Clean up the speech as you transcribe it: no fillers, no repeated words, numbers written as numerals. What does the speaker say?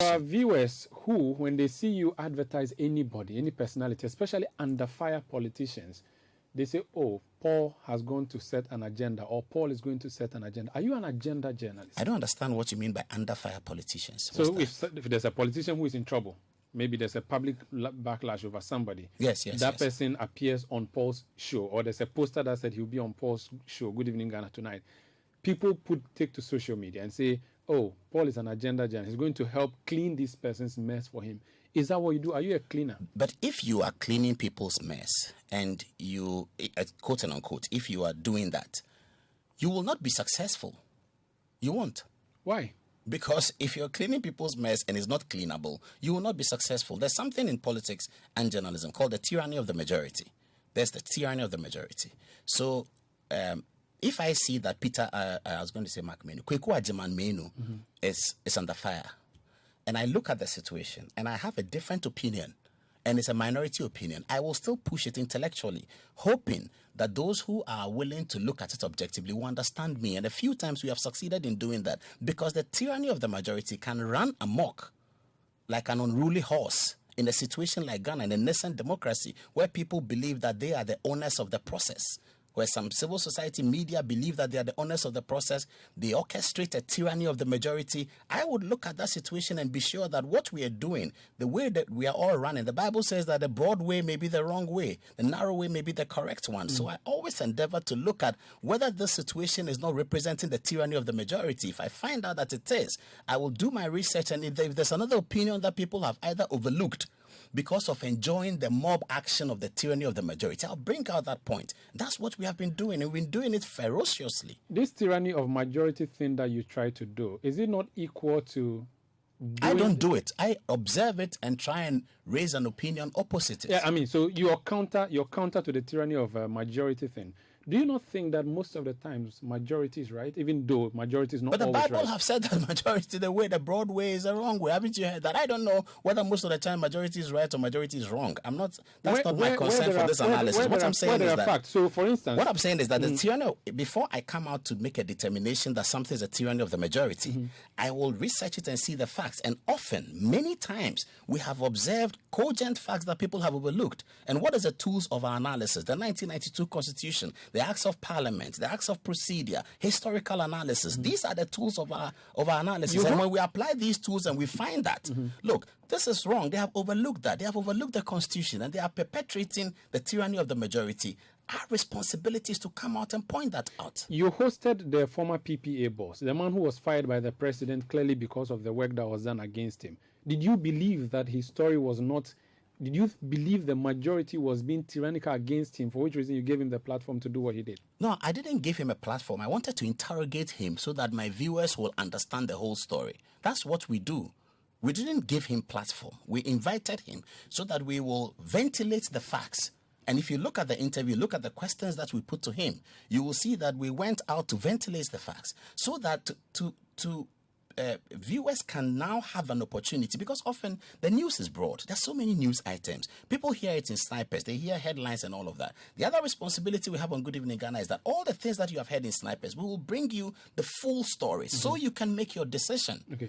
Viewers who, when they see you advertise anybody, any personality, especially under fire politicians, they say, oh, Paul has gone to set an agenda, or Paul is going to set an agenda. Are you an agenda journalist? I don't understand what you mean by under fire politicians. So if there's a politician who is in trouble, maybe there's a public backlash over somebody. Yes. That person appears on Paul's show, or there's a poster that said he'll be on Paul's show, Good Evening Ghana tonight. People take to social media and say, oh, Paul is an agenda journalist. He's going to help clean this person's mess for him. Is that what you do? Are you a cleaner? But if you are cleaning people's mess and you, quote and unquote, if you are doing that, you will not be successful. You won't. Why? Because if you're cleaning people's mess and it's not cleanable, you will not be successful. There's something in politics and journalism called the tyranny of the majority. There's the tyranny of the majority. So, if I see that Peter, I was going to say Mark Menu, Kweku Ajiman Menu is under fire, and I look at the situation and I have a different opinion, and it's a minority opinion, I will still push it intellectually, hoping that those who are willing to look at it objectively will understand me. And a few times we have succeeded in doing that, because the tyranny of the majority can run amok like an unruly horse in a situation like Ghana, in a nascent democracy, where people believe that they are the owners of the process, where some civil society media believe that they are the owners of the process. They orchestrate a tyranny of the majority. I would look at that situation and be sure that what we are doing, the way that we are all running, the Bible says that the broad way may be the wrong way, the narrow way may be the correct one. So I always endeavor to look at whether this situation is not representing the tyranny of the majority. If I find out that it is, I will do my research, and if there's another opinion that people have either overlooked because of enjoying the mob action of the tyranny of the majority, I'll bring out that point. That's what we have been doing, and we've been doing it ferociously. This tyranny of majority thing that you try to do, is it not equal to I don't do it. I observe it and try and raise an opinion opposite it. Yeah, I mean, so you're counter to the tyranny of majority thing. Do you not think that most of the times majority is right, even though majority is not always right? But the Bible have said that majority, the way, the broad way is the wrong way. Haven't you heard that? I don't know whether most of the time majority is right or majority is wrong. I'm not, that's not my concern for this analysis. What I'm saying is that, facts. So for instance, what I'm saying is that the tyranny, before I come out to make a determination that something is a tyranny of the majority, I will research it and see the facts. And often, many times, we have observed cogent facts that people have overlooked. And what is the tools of our analysis? The 1992 Constitution, the Acts of Parliament, the Acts of Procedure, historical analysis. These are the tools of our analysis. And when we apply these tools and we find that, look, this is wrong, they have overlooked that. They have overlooked the Constitution and they are perpetrating the tyranny of the majority. Our responsibility is to come out and point that out. You hosted the former PPA boss, the man who was fired by the president clearly because of the work that was done against him. Did you believe that his story was not... Did you believe the majority was being tyrannical against him, for which reason you gave him the platform to do what he did? No, I didn't give him a platform. I wanted to interrogate him so that my viewers will understand the whole story. That's what we do. We didn't give him platform. We invited him so that we will ventilate the facts. And if you look at the interview, look at the questions that we put to him, you will see that we went out to ventilate the facts so that viewers can now have an opportunity, because often the news is broad. There's so many news items. People hear it in snipers. They hear headlines and all of that. The other responsibility we have on Good Evening Ghana is that all the things that you have heard in snipers, we will bring you the full story so you can make your decision. Okay.